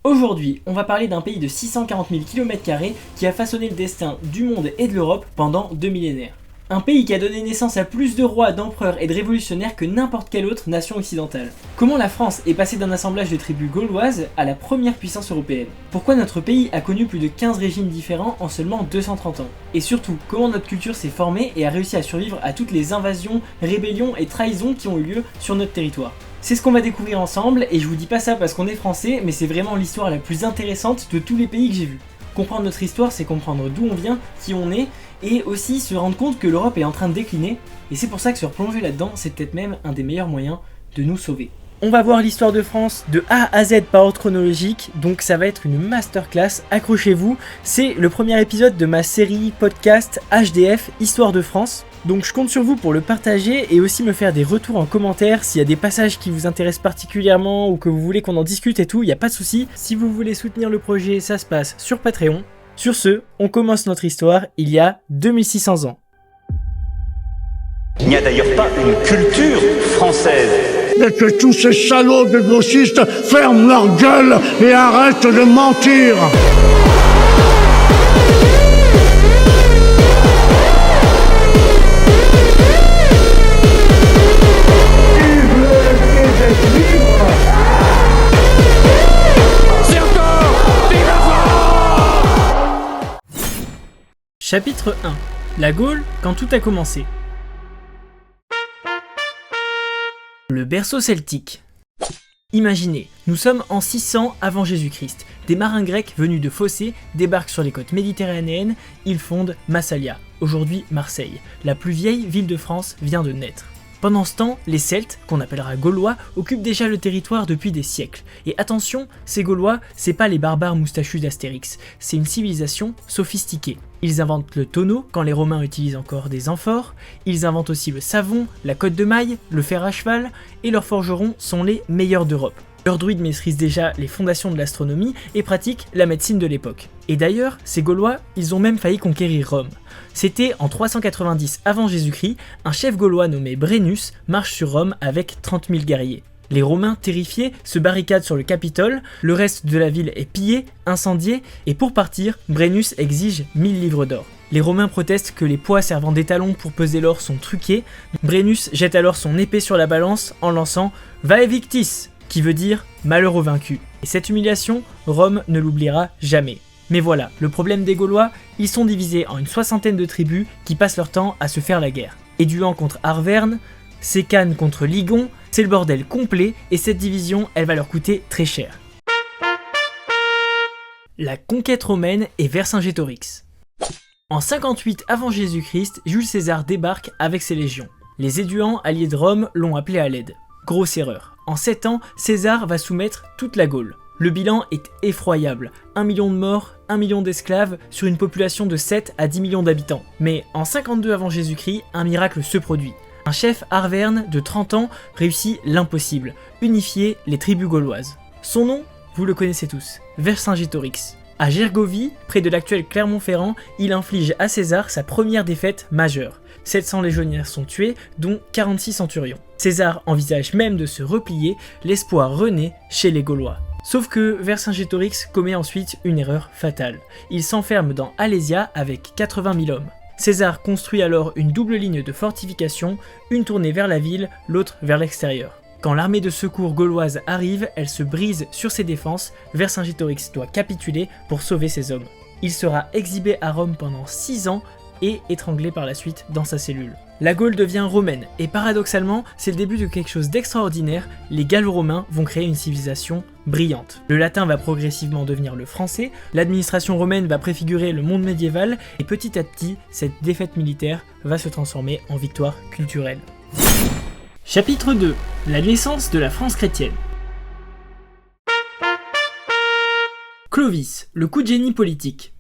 Aujourd'hui, on va parler d'un pays de 640 000 km² qui a façonné le destin du monde et de l'Europe pendant 2 millénaires. Un pays qui a donné naissance à plus de rois, d'empereurs et de révolutionnaires que n'importe quelle autre nation occidentale. Comment la France est passée d'un assemblage de tribus gauloises à la première puissance européenne? Pourquoi notre pays a connu plus de 15 régimes différents en seulement 230 ans? Et surtout, comment notre culture s'est formée et a réussi à survivre à toutes les invasions, rébellions et trahisons qui ont eu lieu sur notre territoire? C'est ce qu'on va découvrir ensemble, et je vous dis pas ça parce qu'on est français, mais c'est vraiment l'histoire la plus intéressante de tous les pays que j'ai vus. Comprendre notre histoire, c'est comprendre d'où on vient, qui on est, et aussi se rendre compte que l'Europe est en train de décliner, et c'est pour ça que se replonger là-dedans, c'est peut-être même un des meilleurs moyens de nous sauver. On va voir l'histoire de France de A à Z par ordre chronologique, donc ça va être une masterclass, accrochez-vous. C'est le premier épisode de ma série podcast HDF Histoire de France. Donc je compte sur vous pour le partager et aussi me faire des retours en commentaire s'il y a des passages qui vous intéressent particulièrement ou que vous voulez qu'on en discute et tout, il n'y a pas de souci. Si vous voulez soutenir le projet, ça se passe sur Patreon. Sur ce, on commence notre histoire il y a 2600 ans. Il n'y a d'ailleurs pas une culture française. Et que tous ces salauds de gauchistes ferment leur gueule et arrêtent de mentir. Chapitre 1. La Gaule, quand tout a commencé. Le berceau celtique. Imaginez, nous sommes en 600 avant Jésus-Christ. Des marins grecs venus de Phocée débarquent sur les côtes méditerranéennes, ils fondent Massalia, aujourd'hui Marseille. La plus vieille ville de France vient de naître. Pendant ce temps, les Celtes, qu'on appellera Gaulois, occupent déjà le territoire depuis des siècles. Et attention, ces Gaulois, c'est pas les barbares moustachus d'Astérix, c'est une civilisation sophistiquée. Ils inventent le tonneau quand les Romains utilisent encore des amphores, ils inventent aussi le savon, la cotte de maille, le fer à cheval, et leurs forgerons sont les meilleurs d'Europe. Leurs druides maîtrisent déjà les fondations de l'astronomie et pratiquent la médecine de l'époque. Et d'ailleurs, ces Gaulois, ils ont même failli conquérir Rome. C'était en 390 avant Jésus-Christ, un chef gaulois nommé Brennus marche sur Rome avec 30 000 guerriers. Les Romains, terrifiés, se barricadent sur le Capitole, le reste de la ville est pillé, incendié, et pour partir, Brennus exige 1000 livres d'or. Les Romains protestent que les poids servant d'étalons pour peser l'or sont truqués. Brennus jette alors son épée sur la balance en lançant « Vae victis !» qui veut dire « malheur au vaincu ». Et cette humiliation, Rome ne l'oubliera jamais. Mais voilà, le problème des Gaulois, ils sont divisés en une soixantaine de tribus qui passent leur temps à se faire la guerre. Éduan contre Arverne, Sécane contre Ligon, c'est le bordel complet et cette division, elle va leur coûter très cher. La conquête romaine et Vercingétorix. En 58 avant Jésus-Christ, Jules César débarque avec ses légions. Les Éduans, alliés de Rome, l'ont appelé à l'aide. Grosse erreur. En 7 ans, César va soumettre toute la Gaule. Le bilan est effroyable, 1 million de morts, 1 million d'esclaves sur une population de 7 à 10 millions d'habitants. Mais en 52 avant Jésus-Christ, un miracle se produit. Un chef Arverne de 30 ans réussit l'impossible, unifier les tribus gauloises. Son nom, vous le connaissez tous, Vercingétorix. À Gergovie, près de l'actuel Clermont-Ferrand, il inflige à César sa première défaite majeure. 700 légionnaires sont tués, dont 46 centurions. César envisage même de se replier, l'espoir renaît chez les Gaulois. Sauf que Vercingétorix commet ensuite une erreur fatale. Il s'enferme dans Alésia avec 80 000 hommes. César construit alors une double ligne de fortification, une tournée vers la ville, l'autre vers l'extérieur. Quand l'armée de secours gauloise arrive, elle se brise sur ses défenses, Vercingétorix doit capituler pour sauver ses hommes. Il sera exhibé à Rome pendant 6 ans et étranglé par la suite dans sa cellule. La Gaule devient romaine et paradoxalement, c'est le début de quelque chose d'extraordinaire, les Gallo-Romains vont créer une civilisation brillante. Le latin va progressivement devenir le français, l'administration romaine va préfigurer le monde médiéval et petit à petit, cette défaite militaire va se transformer en victoire culturelle. Chapitre 2. La naissance de la France chrétienne. Clovis, le coup de génie politique.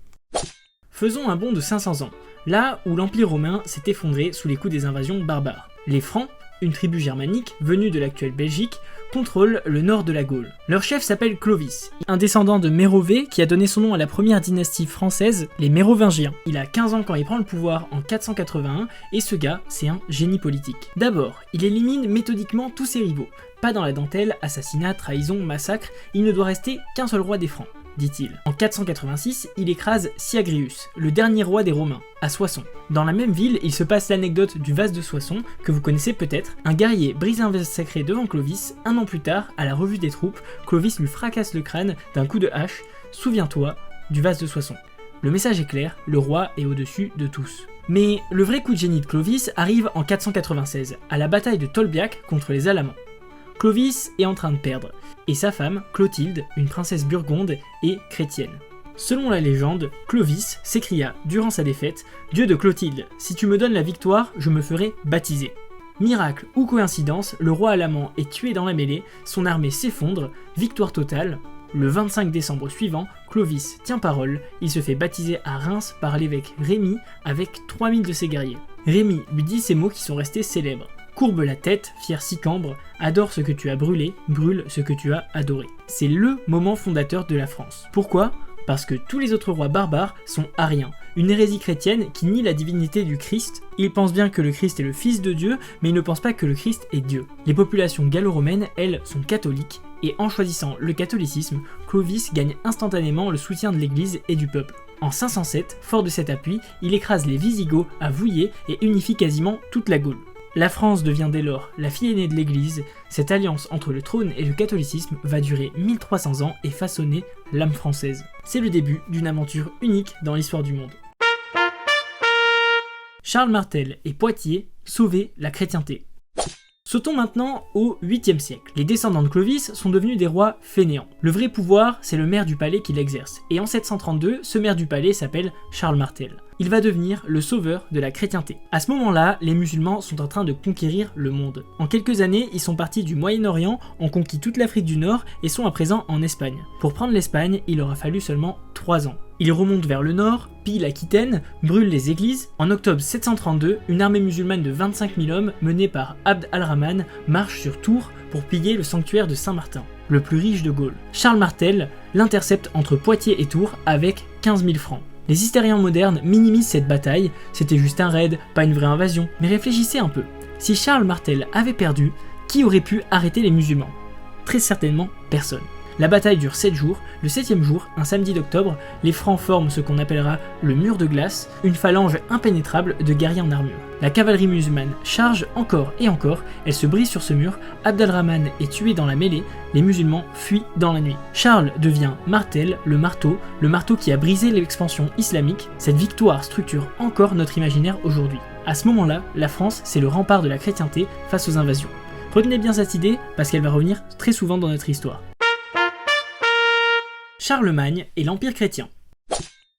Faisons un bond de 500 ans, là où l'Empire romain s'est effondré sous les coups des invasions barbares. Les Francs, une tribu germanique venue de l'actuelle Belgique, contrôlent le nord de la Gaule. Leur chef s'appelle Clovis, un descendant de Mérové qui a donné son nom à la première dynastie française, les Mérovingiens. Il a 15 ans quand il prend le pouvoir en 481 et ce gars, c'est un génie politique. D'abord, il élimine méthodiquement tous ses rivaux. Pas dans la dentelle, assassinat, trahison, massacre, il ne doit rester qu'un seul roi des Francs, dit-il. En 486, il écrase Syagrius, le dernier roi des Romains, à Soissons. Dans la même ville, il se passe l'anecdote du vase de Soissons, que vous connaissez peut-être. Un guerrier brise un vase sacré devant Clovis. Un an plus tard, à la revue des troupes, Clovis lui fracasse le crâne d'un coup de hache. Souviens-toi du vase de Soissons. Le message est clair, le roi est au-dessus de tous. Mais le vrai coup de génie de Clovis arrive en 496, à la bataille de Tolbiac contre les Alamans. Clovis est en train de perdre, et sa femme, Clotilde, une princesse burgonde, est chrétienne. Selon la légende, Clovis s'écria durant sa défaite « Dieu de Clotilde, si tu me donnes la victoire, je me ferai baptiser ». Miracle ou coïncidence, le roi alamand est tué dans la mêlée, son armée s'effondre, victoire totale. Le 25 décembre suivant, Clovis tient parole, il se fait baptiser à Reims par l'évêque Rémi avec 3000 de ses guerriers. Rémi lui dit ces mots qui sont restés célèbres. Courbe la tête, fier Sicambre, adore ce que tu as brûlé, brûle ce que tu as adoré. C'est le moment fondateur de la France. Pourquoi ? Parce que tous les autres rois barbares sont ariens, une hérésie chrétienne qui nie la divinité du Christ. Ils pensent bien que le Christ est le fils de Dieu, mais ils ne pensent pas que le Christ est Dieu. Les populations gallo-romaines, elles, sont catholiques, et en choisissant le catholicisme, Clovis gagne instantanément le soutien de l'église et du peuple. En 507, fort de cet appui, il écrase les Visigoths à Vouillers et unifie quasiment toute la Gaule. La France devient dès lors la fille aînée de l'Église. Cette alliance entre le trône et le catholicisme va durer 1300 ans et façonner l'âme française. C'est le début d'une aventure unique dans l'histoire du monde. Charles Martel et Poitiers sauvaient la chrétienté. Sautons maintenant au 8e siècle. Les descendants de Clovis sont devenus des rois fainéants. Le vrai pouvoir, c'est le maire du palais qui l'exerce. Et en 732, ce maire du palais s'appelle Charles Martel. Il va devenir le sauveur de la chrétienté. À ce moment-là, les musulmans sont en train de conquérir le monde. En quelques années, ils sont partis du Moyen-Orient, ont conquis toute l'Afrique du Nord et sont à présent en Espagne. Pour prendre l'Espagne, il aura fallu seulement 3 ans. Ils remontent vers le nord, pillent l'Aquitaine, brûlent les églises. En octobre 732, une armée musulmane de 25 000 hommes, menée par Abd al-Rahman, marche sur Tours pour piller le sanctuaire de Saint-Martin, le plus riche de Gaule. Charles Martel l'intercepte entre Poitiers et Tours avec 15 000 francs. Les historiens modernes minimisent cette bataille, c'était juste un raid, pas une vraie invasion. Mais réfléchissez un peu, si Charles Martel avait perdu, qui aurait pu arrêter les musulmans ? Très certainement personne. La bataille dure 7 jours, le 7e jour, un samedi d'octobre, les Francs forment ce qu'on appellera le mur de glace, une phalange impénétrable de guerriers en armure. La cavalerie musulmane charge encore et encore, elle se brise sur ce mur, Abd al-Rahman est tué dans la mêlée, les musulmans fuient dans la nuit. Charles devient Martel, le marteau qui a brisé l'expansion islamique. Cette victoire structure encore notre imaginaire aujourd'hui. À ce moment-là, la France, c'est le rempart de la chrétienté face aux invasions. Retenez bien cette idée parce qu'elle va revenir très souvent dans notre histoire. Charlemagne et l'Empire chrétien.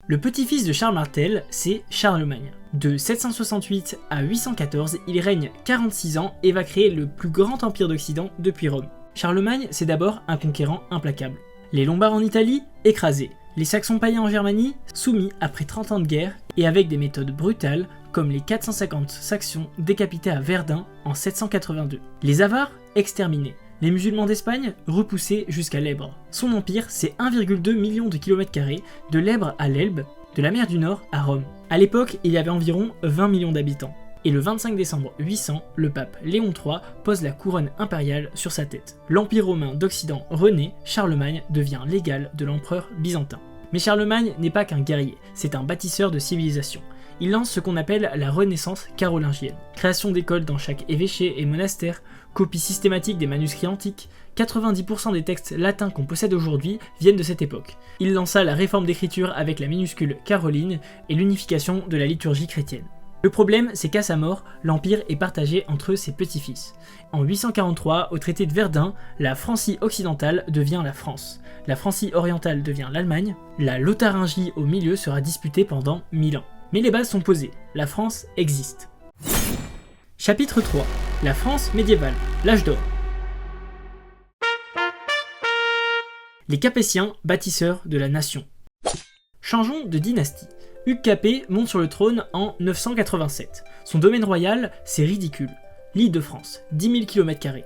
Le petit-fils de Charles Martel, c'est Charlemagne. De 768 à 814, il règne 46 ans et va créer le plus grand empire d'Occident depuis Rome. Charlemagne, c'est d'abord un conquérant implacable. Les Lombards en Italie, écrasés. Les Saxons païens en Germanie, soumis après 30 ans de guerre et avec des méthodes brutales comme les 450 Saxons décapités à Verdun en 782. Les Avars, exterminés. Les musulmans d'Espagne, repoussés jusqu'à l'Èbre. Son empire, c'est 1,2 million de km², de l'Èbre à l'Elbe, de la mer du Nord à Rome. À l'époque, il y avait environ 20 millions d'habitants. Et le 25 décembre 800, le pape Léon III pose la couronne impériale sur sa tête. L'Empire romain d'Occident renaît, Charlemagne devient l'égal de l'empereur byzantin. Mais Charlemagne n'est pas qu'un guerrier, c'est un bâtisseur de civilisation. Il lance ce qu'on appelle la Renaissance carolingienne. Création d'écoles dans chaque évêché et monastère, copie systématique des manuscrits antiques, 90% des textes latins qu'on possède aujourd'hui viennent de cette époque. Il lança la réforme d'écriture avec la minuscule Caroline et l'unification de la liturgie chrétienne. Le problème, c'est qu'à sa mort, l'Empire est partagé entre ses petits-fils. En 843, au traité de Verdun, la Francie occidentale devient la France. La Francie orientale devient l'Allemagne. La Lotharingie au milieu sera disputée pendant 1000 ans. Mais les bases sont posées, la France existe. Chapitre 3. La France médiévale, l'âge d'or. Les Capétiens, bâtisseurs de la nation. Changeons de dynastie. Hugues Capet monte sur le trône en 987. Son domaine royal, c'est ridicule. L'Île-de-France, 10 000 km².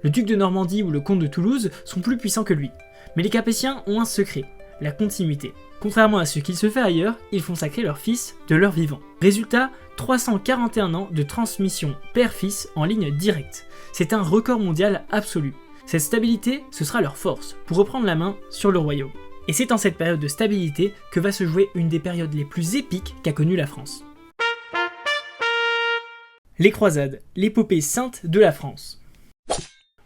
Le duc de Normandie ou le comte de Toulouse sont plus puissants que lui. Mais les Capétiens ont un secret, la continuité. Contrairement à ce qu'il se fait ailleurs, ils font sacrer leur fils de leur vivant. Résultat, 341 ans de transmission père-fils en ligne directe. C'est un record mondial absolu. Cette stabilité, ce sera leur force pour reprendre la main sur le royaume. Et c'est en cette période de stabilité que va se jouer une des périodes les plus épiques qu'a connue la France. Les croisades, l'épopée sainte de la France.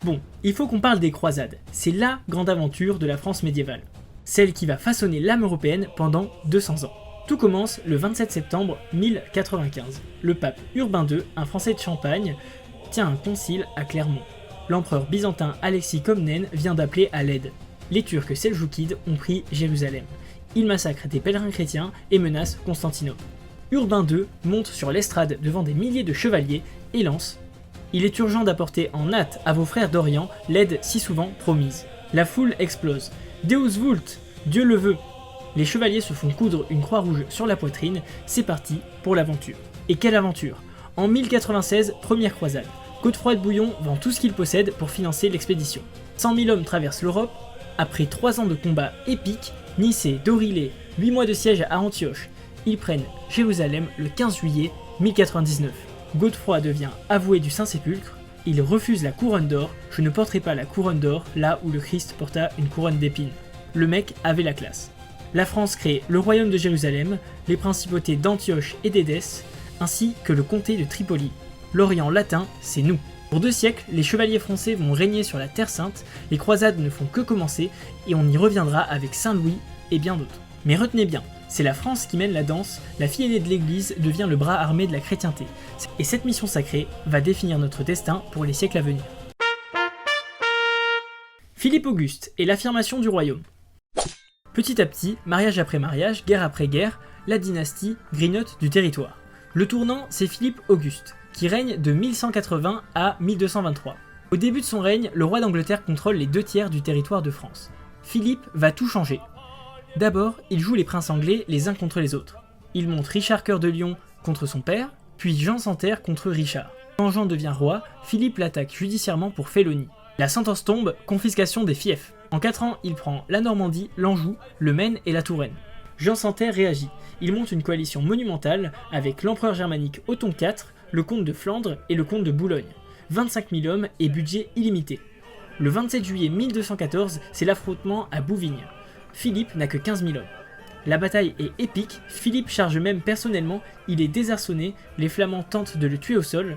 Bon, il faut qu'on parle des croisades, c'est la grande aventure de la France médiévale. Celle qui va façonner l'âme européenne pendant 200 ans. Tout commence le 27 septembre 1095. Le pape Urbain II, un Français de Champagne, tient un concile à Clermont. L'empereur byzantin Alexis Comnène vient d'appeler à l'aide. Les Turcs seljoukides ont pris Jérusalem. Ils massacrent des pèlerins chrétiens et menacent Constantinople. Urbain II monte sur l'estrade devant des milliers de chevaliers et lance « Il est urgent d'apporter en hâte à vos frères d'Orient l'aide si souvent promise. » La foule explose. « Deus vult, Dieu le veut !» Les chevaliers se font coudre une croix rouge sur la poitrine, c'est parti pour l'aventure. Et quelle aventure! En 1096, première croisade. Godefroy de Bouillon vend tout ce qu'il possède pour financer l'expédition. 100 000 hommes traversent l'Europe. Après 3 ans de combats épiques, Nicée, Dorilé, 8 mois de siège à Antioche, ils prennent Jérusalem le 15 juillet 1099. Godefroy devient avoué du Saint-Sépulcre, il refuse la couronne d'or, je ne porterai pas la couronne d'or là où le Christ porta une couronne d'épines. Le mec avait la classe. La France crée le royaume de Jérusalem, les principautés d'Antioche et d'Édesse, ainsi que le comté de Tripoli. L'Orient latin, c'est nous. Pour 2 siècles, les chevaliers français vont régner sur la Terre Sainte, les croisades ne font que commencer et on y reviendra avec Saint-Louis et bien d'autres. Mais retenez bien, c'est la France qui mène la danse, la fille aînée de l'Église devient le bras armé de la chrétienté. Et cette mission sacrée va définir notre destin pour les siècles à venir. Philippe Auguste et l'affirmation du royaume. Petit à petit, mariage après mariage, guerre après guerre, la dynastie grignote du territoire. Le tournant, c'est Philippe Auguste, qui règne de 1180 à 1223. Au début de son règne, le roi d'Angleterre contrôle les 2 tiers du territoire de France. Philippe va tout changer. D'abord, il joue les princes anglais les uns contre les autres. Il monte Richard Cœur de Lion contre son père, puis Jean sans Terre contre Richard. Quand Jean devient roi, Philippe l'attaque judiciairement pour félonie. La sentence tombe, confiscation des fiefs. En 4 ans, il prend la Normandie, l'Anjou, le Maine et la Touraine. Jean sans Terre réagit. Il monte une coalition monumentale avec l'empereur germanique Othon IV, le comte de Flandre et le comte de Boulogne. 25 000 hommes et budget illimité. Le 27 juillet 1214, c'est l'affrontement à Bouvines. Philippe n'a que 15 000 hommes. La bataille est épique, Philippe charge même personnellement, il est désarçonné, les Flamands tentent de le tuer au sol,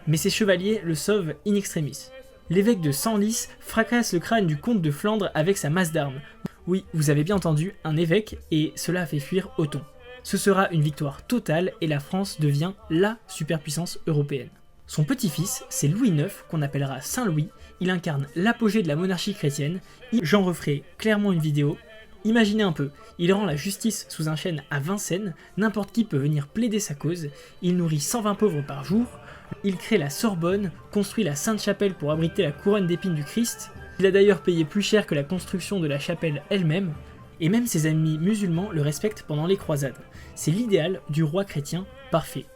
mais ses chevaliers le sauvent in extremis. L'évêque de Senlis fracasse le crâne du comte de Flandre avec sa masse d'armes. Oui, vous avez bien entendu, un évêque, et cela a fait fuir Othon. Ce sera une victoire totale et la France devient la superpuissance européenne. Son petit-fils, c'est Louis IX, qu'on appellera Saint Louis, il incarne l'apogée de la monarchie chrétienne. J'en referai clairement une vidéo. Imaginez un peu, il rend la justice sous un chêne à Vincennes, n'importe qui peut venir plaider sa cause, il nourrit 120 pauvres par jour, il crée la Sorbonne, construit la Sainte-Chapelle pour abriter la couronne d'épines du Christ, il a d'ailleurs payé plus cher que la construction de la chapelle elle-même, et même ses amis musulmans le respectent pendant les croisades. C'est l'idéal du roi chrétien parfait.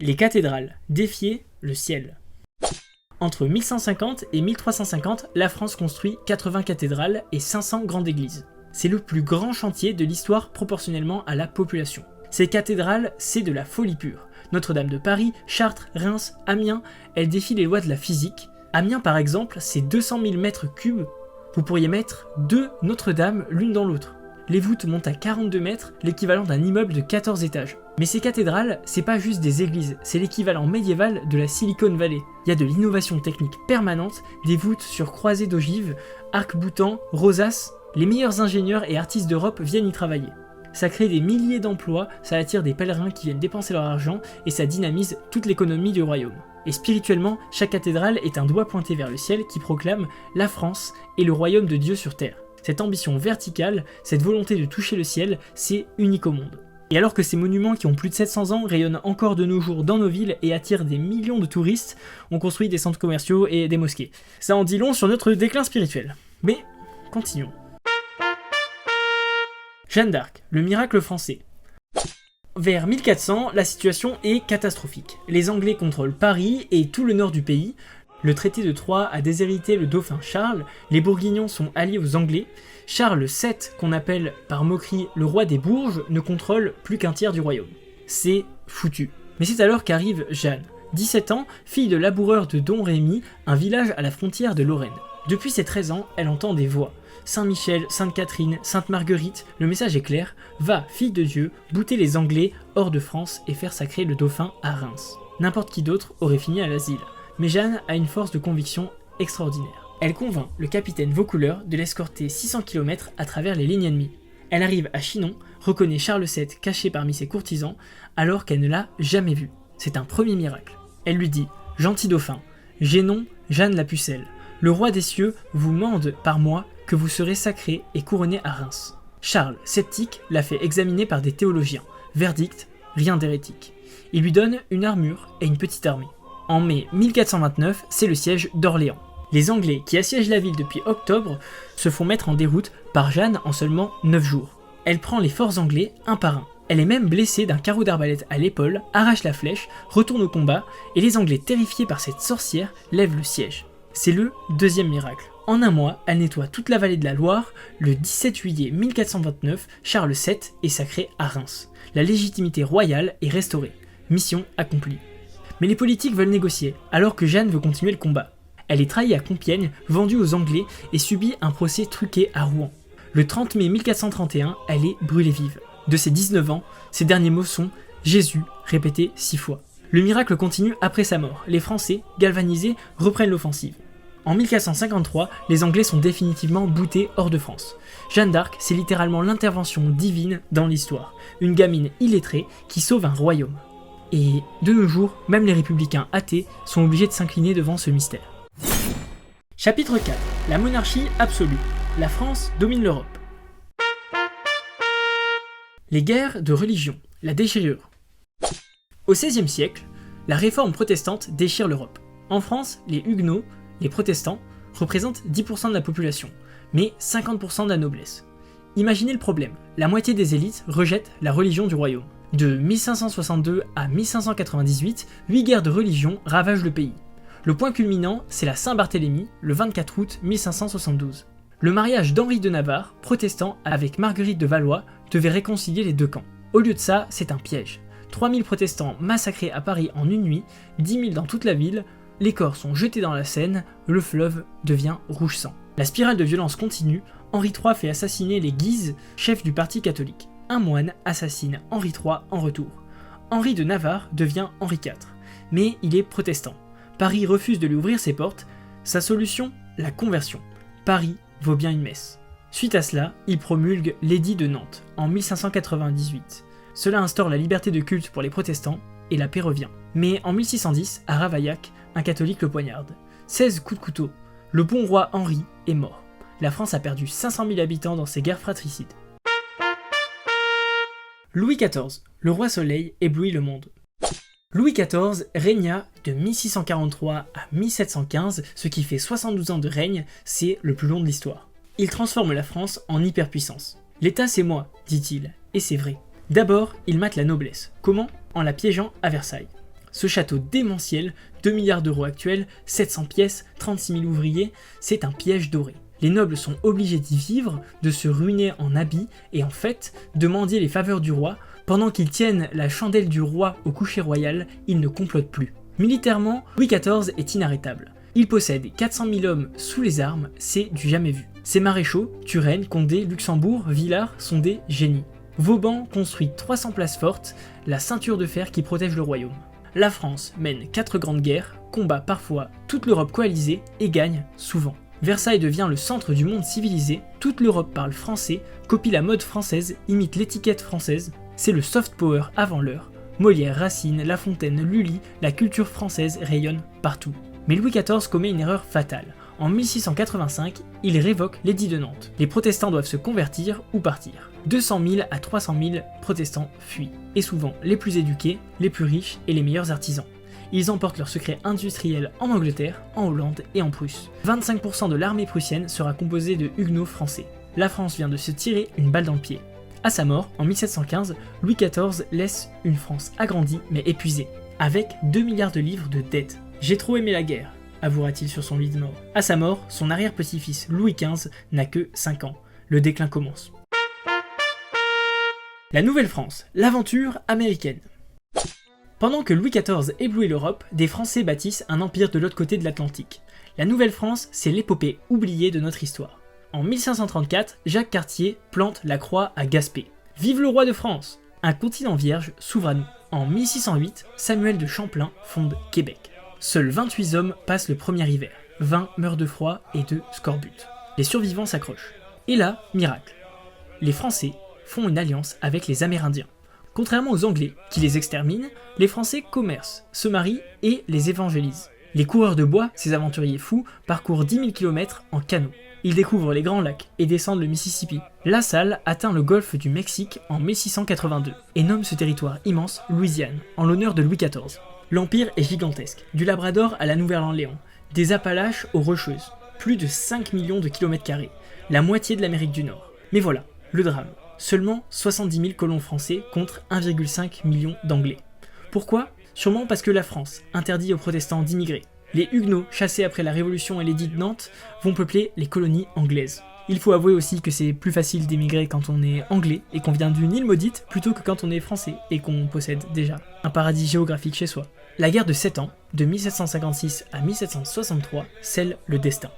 Les cathédrales, défier le ciel. Entre 1150 et 1350, la France construit 80 cathédrales et 500 grandes églises. C'est le plus grand chantier de l'histoire proportionnellement à la population. Ces cathédrales, c'est de la folie pure. Notre-Dame de Paris, Chartres, Reims, Amiens, elles défient les lois de la physique. Amiens par exemple, c'est 200 000 mètres cubes. Vous pourriez mettre 2 Notre-Dame l'une dans l'autre. Les voûtes montent à 42 mètres, l'équivalent d'un immeuble de 14 étages. Mais ces cathédrales, c'est pas juste des églises, c'est l'équivalent médiéval de la Silicon Valley. Il y a de l'innovation technique permanente, des voûtes sur croisées d'ogives, arcs-boutants, rosaces. Les meilleurs ingénieurs et artistes d'Europe viennent y travailler. Ça crée des milliers d'emplois, ça attire des pèlerins qui viennent dépenser leur argent et ça dynamise toute l'économie du royaume. Et spirituellement, chaque cathédrale est un doigt pointé vers le ciel qui proclame la France et le royaume de Dieu sur terre. Cette ambition verticale, cette volonté de toucher le ciel, c'est unique au monde. Et alors que ces monuments qui ont plus de 700 ans rayonnent encore de nos jours dans nos villes et attirent des millions de touristes, on construit des centres commerciaux et des mosquées. Ça en dit long sur notre déclin spirituel. Mais, continuons. Jeanne d'Arc, le miracle français. vers 1400, la situation est catastrophique. Les Anglais contrôlent Paris et tout le nord du pays. Le traité de Troyes a déshérité le dauphin Charles, les Bourguignons sont alliés aux Anglais. Charles VII, qu'on appelle par moquerie le roi des Bourges, ne contrôle plus qu'un tiers du royaume. C'est foutu. Mais c'est alors qu'arrive Jeanne, 17 ans, fille de laboureur de Domrémy, un village à la frontière de Lorraine. Depuis ses 13 ans, elle entend des voix. Saint-Michel, Sainte-Catherine, Sainte-Marguerite, le message est clair, va, fille de Dieu, bouter les Anglais hors de France et faire sacrer le dauphin à Reims. N'importe qui d'autre aurait fini à l'asile. Mais Jeanne a une force de conviction extraordinaire. Elle convainc le capitaine Vaucouleurs de l'escorter 600 km à travers les lignes ennemies. Elle arrive à Chinon, reconnaît Charles VII caché parmi ses courtisans, alors qu'elle ne l'a jamais vu. C'est un premier miracle. Elle lui dit « Gentil dauphin, j'ai nom Jeanne la Pucelle. Le roi des cieux vous mande par moi que vous serez sacré et couronné à Reims. » Charles, sceptique, l'a fait examiner par des théologiens. Verdict, rien d'hérétique. Il lui donne une armure et une petite armée. En mai 1429, c'est le siège d'Orléans. Les Anglais qui assiègent la ville depuis octobre se font mettre en déroute par Jeanne en seulement 9 jours. Elle prend les forts Anglais un par un. Elle est même blessée d'un carreau d'arbalète à l'épaule, arrache la flèche, retourne au combat, et les Anglais terrifiés par cette sorcière lèvent le siège. C'est le deuxième miracle. En un mois, elle nettoie toute la vallée de la Loire. Le 17 juillet 1429, Charles VII est sacré à Reims. La légitimité royale est restaurée. Mission accomplie. Mais les politiques veulent négocier, alors que Jeanne veut continuer le combat. Elle est trahie à Compiègne, vendue aux Anglais et subit un procès truqué à Rouen. Le 30 mai 1431, elle est brûlée vive. De ses 19 ans, ses derniers mots sont « Jésus » répétés 6 fois. Le miracle continue après sa mort. Les Français, galvanisés, reprennent l'offensive. En 1453, les Anglais sont définitivement boutés hors de France. Jeanne d'Arc, c'est littéralement l'intervention divine dans l'histoire. Une gamine illettrée qui sauve un royaume. Et de nos jours, même les républicains athées sont obligés de s'incliner devant ce mystère. Chapitre 4. La monarchie absolue. La France domine l'Europe. Les guerres de religion. La déchirure. Au XVIe siècle, la réforme protestante déchire l'Europe. En France, les Huguenots, les protestants, représentent 10% de la population, mais 50% de la noblesse. Imaginez le problème, la moitié des élites rejettent la religion du royaume. De 1562 à 1598, 8 guerres de religion ravagent le pays. Le point culminant, c'est la Saint-Barthélemy, le 24 août 1572. Le mariage d'Henri de Navarre, protestant, avec Marguerite de Valois, devait réconcilier les deux camps. Au lieu de ça, c'est un piège. 3000 protestants massacrés à Paris en une nuit, 10 000 dans toute la ville, les corps sont jetés dans la Seine, le fleuve devient rouge sang. La spirale de violence continue, Henri III fait assassiner les Guises, chefs du parti catholique. Un moine assassine Henri III en retour. Henri de Navarre devient Henri IV, mais il est protestant. Paris refuse de lui ouvrir ses portes. Sa solution, la conversion. Paris vaut bien une messe. Suite à cela, il promulgue l'édit de Nantes en 1598. Cela instaure la liberté de culte pour les protestants et la paix revient. Mais en 1610, à Ravaillac, un catholique le poignarde. 16 coups de couteau. Le bon roi Henri est mort. La France a perdu 500 000 habitants dans ces guerres fratricides. Louis XIV, le roi Soleil, éblouit le monde. Louis XIV régna de 1643 à 1715, ce qui fait 72 ans de règne, c'est le plus long de l'histoire. Il transforme la France en hyperpuissance. L'État c'est moi, dit-il, et c'est vrai. D'abord, il mate la noblesse. Comment ? En la piégeant à Versailles. Ce château démentiel, 2 milliards d'euros actuels, 700 pièces, 36 000 ouvriers, c'est un piège doré. Les nobles sont obligés d'y vivre, de se ruiner en habits et en fait, de mendier les faveurs du roi. Pendant qu'ils tiennent la chandelle du roi au coucher royal, ils ne complotent plus. Militairement, Louis XIV est inarrêtable. Il possède 400 000 hommes sous les armes, c'est du jamais vu. Ses maréchaux, Turenne, Condé, Luxembourg, Villars sont des génies. Vauban construit 300 places fortes, la ceinture de fer qui protège le royaume. La France mène 4 grandes guerres, combat parfois toute l'Europe coalisée et gagne souvent. Versailles devient le centre du monde civilisé, toute l'Europe parle français, copie la mode française, imite l'étiquette française, c'est le soft power avant l'heure. Molière, Racine, La Fontaine, Lully, la culture française rayonne partout. Mais Louis XIV commet une erreur fatale. En 1685, il révoque l'édit de Nantes. Les protestants doivent se convertir ou partir. 200 000 à 300 000 protestants fuient, et souvent les plus éduqués, les plus riches et les meilleurs artisans. Ils emportent leurs secrets industriels en Angleterre, en Hollande et en Prusse. 25% de l'armée prussienne sera composée de huguenots français. La France vient de se tirer une balle dans le pied. À sa mort, en 1715, Louis XIV laisse une France agrandie mais épuisée, avec 2 milliards de livres de dettes. « J'ai trop aimé la guerre », avouera-t-il sur son lit de mort. À sa mort, son arrière-petit-fils Louis XV n'a que 5 ans. Le déclin commence. La Nouvelle-France, l'aventure américaine. Pendant que Louis XIV éblouit l'Europe, des Français bâtissent un empire de l'autre côté de l'Atlantique. La Nouvelle-France, c'est l'épopée oubliée de notre histoire. En 1534, Jacques Cartier plante la croix à Gaspé. Vive le roi de France! Un continent vierge s'ouvre à nous. En 1608, Samuel de Champlain fonde Québec. Seuls 28 hommes passent le premier hiver. 20 meurent de froid et de scorbut. Les survivants s'accrochent. Et là, miracle. Les Français font une alliance avec les Amérindiens. Contrairement aux Anglais, qui les exterminent, les Français commercent, se marient et les évangélisent. Les coureurs de bois, ces aventuriers fous, parcourent 10 000 km en canot. Ils découvrent les Grands Lacs et descendent le Mississippi. La Salle atteint le golfe du Mexique en 1682 et nomme ce territoire immense Louisiane, en l'honneur de Louis XIV. L'empire est gigantesque, du Labrador à la Nouvelle-Orléans, des Appalaches aux Rocheuses, plus de 5 millions de kilomètres carrés, la moitié de l'Amérique du Nord. Mais voilà, le drame. Seulement 70 000 colons français contre 1,5 million d'Anglais. Pourquoi ? Sûrement parce que la France interdit aux protestants d'immigrer. Les Huguenots, chassés après la Révolution et l'édit de Nantes, vont peupler les colonies anglaises. Il faut avouer aussi que c'est plus facile d'émigrer quand on est anglais et qu'on vient d'une île maudite plutôt que quand on est français et qu'on possède déjà un paradis géographique chez soi. La guerre de 7 ans, de 1756 à 1763, scelle le destin.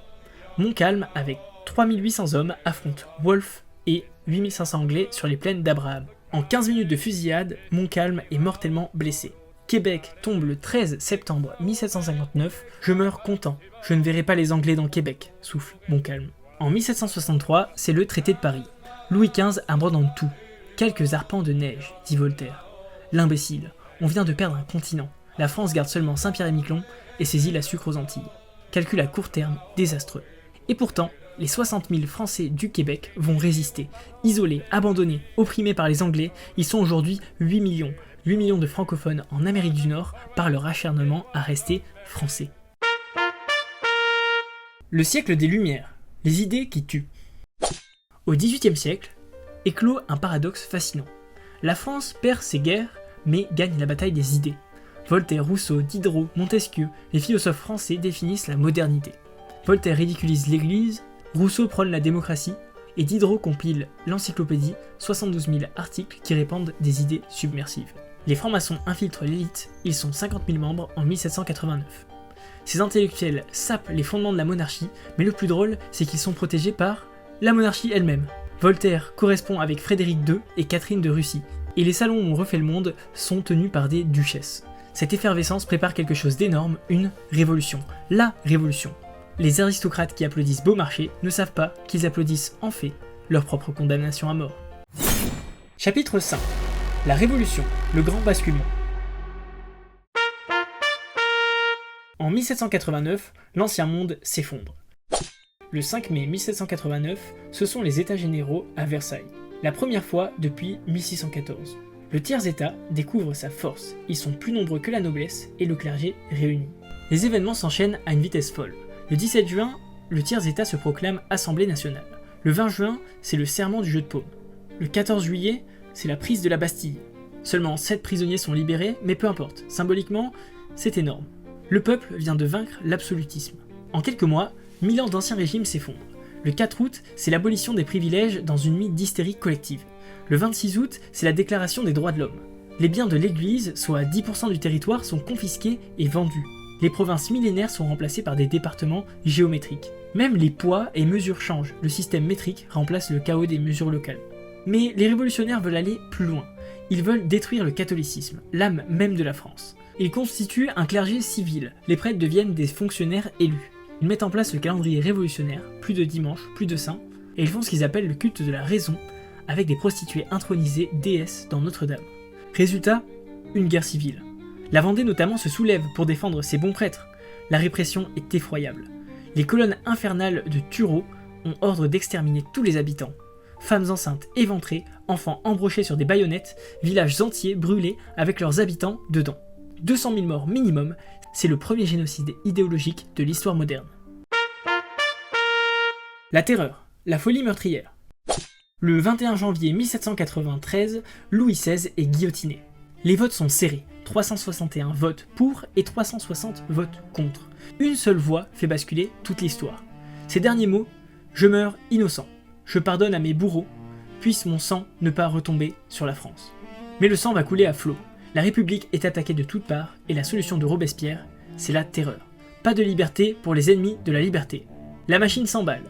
Montcalm, avec 3800 hommes, affronte Wolfe et 8500 Anglais sur les plaines d'Abraham. En 15 minutes de fusillade, Montcalm est mortellement blessé. Québec tombe le 13 septembre 1759, je meurs content, je ne verrai pas les Anglais dans Québec, souffle Montcalm. En 1763, c'est le traité de Paris. Louis XV abandonne tout. Quelques arpents de neige, dit Voltaire. L'imbécile, on vient de perdre un continent. La France garde seulement Saint-Pierre-et-Miquelon et ses îles à sucre aux Antilles. Calcul à court terme, désastreux. Et pourtant, les 60 000 Français du Québec vont résister. Isolés, abandonnés, opprimés par les Anglais, ils sont aujourd'hui 8 millions. 8 millions de francophones en Amérique du Nord par leur acharnement à rester français. Le siècle des Lumières, les idées qui tuent. Au XVIIIe siècle, éclot un paradoxe fascinant. La France perd ses guerres, mais gagne la bataille des idées. Voltaire, Rousseau, Diderot, Montesquieu, les philosophes français définissent la modernité. Voltaire ridiculise l'Église, Rousseau prône la démocratie, et Diderot compile l'encyclopédie, 72 000 articles qui répandent des idées submersives. Les francs-maçons infiltrent l'élite, ils sont 50 000 membres en 1789. Ces intellectuels sapent les fondements de la monarchie, mais le plus drôle, c'est qu'ils sont protégés par la monarchie elle-même. Voltaire correspond avec Frédéric II et Catherine de Russie, et les salons où on refait le monde sont tenus par des duchesses. Cette effervescence prépare quelque chose d'énorme, une révolution. La révolution. Les aristocrates qui applaudissent Beaumarchais ne savent pas qu'ils applaudissent en fait leur propre condamnation à mort. Chapitre 5. La Révolution, le grand basculement. En 1789, l'ancien monde s'effondre. Le 5 mai 1789, ce sont les États généraux à Versailles, la première fois depuis 1614. Le tiers-État découvre sa force, ils sont plus nombreux que la noblesse et le clergé réunis. Les événements s'enchaînent à une vitesse folle. Le 17 juin, le tiers-État se proclame Assemblée nationale. Le 20 juin, c'est le serment du jeu de paume. Le 14 juillet, c'est la prise de la Bastille. Seulement 7 prisonniers sont libérés, mais peu importe, symboliquement, c'est énorme. Le peuple vient de vaincre l'absolutisme. En quelques mois, 1000 ans d'ancien régime s'effondrent. Le 4 août, c'est l'abolition des privilèges dans une nuit d'hystérie collective. Le 26 août, c'est la déclaration des droits de l'homme. Les biens de l'Église, soit 10% du territoire, sont confisqués et vendus. Les provinces millénaires sont remplacées par des départements géométriques. Même les poids et mesures changent, le système métrique remplace le chaos des mesures locales. Mais les révolutionnaires veulent aller plus loin. Ils veulent détruire le catholicisme, l'âme même de la France. Ils constituent un clergé civil, les prêtres deviennent des fonctionnaires élus. Ils mettent en place le calendrier révolutionnaire, plus de dimanches, plus de saints, et ils font ce qu'ils appellent le culte de la raison, avec des prostituées intronisées déesses dans Notre-Dame. Résultat, une guerre civile. La Vendée notamment se soulève pour défendre ses bons prêtres. La répression est effroyable. Les colonnes infernales de Turreau ont ordre d'exterminer tous les habitants. Femmes enceintes éventrées, enfants embrochés sur des baïonnettes, villages entiers brûlés avec leurs habitants dedans. 200 000 morts minimum, c'est le premier génocide idéologique de l'histoire moderne. La terreur, la folie meurtrière. Le 21 janvier 1793, Louis XVI est guillotiné. Les votes sont serrés, 361 votes pour et 360 votes contre. Une seule voix fait basculer toute l'histoire. Ces derniers mots, « Je meurs innocent, je pardonne à mes bourreaux, puisse mon sang ne pas retomber sur la France. » Mais le sang va couler à flot. La République est attaquée de toutes parts et la solution de Robespierre, c'est la terreur. Pas de liberté pour les ennemis de la liberté. La machine s'emballe.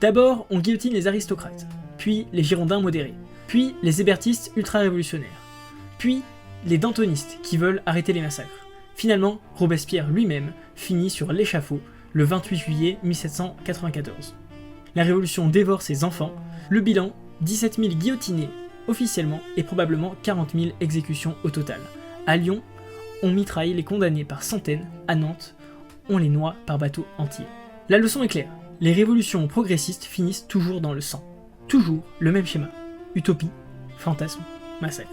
D'abord, on guillotine les aristocrates, puis les girondins modérés, puis les hébertistes ultra-révolutionnaires, puis les dantonistes qui veulent arrêter les massacres. Finalement, Robespierre lui-même finit sur l'échafaud le 28 juillet 1794. La révolution dévore ses enfants, le bilan, 17 000 guillotinés officiellement et probablement 40 000 exécutions au total. À Lyon, on mitraille les condamnés par centaines, à Nantes, on les noie par bateaux entiers. La leçon est claire, les révolutions progressistes finissent toujours dans le sang. Toujours le même schéma. Utopie, fantasme, massacre.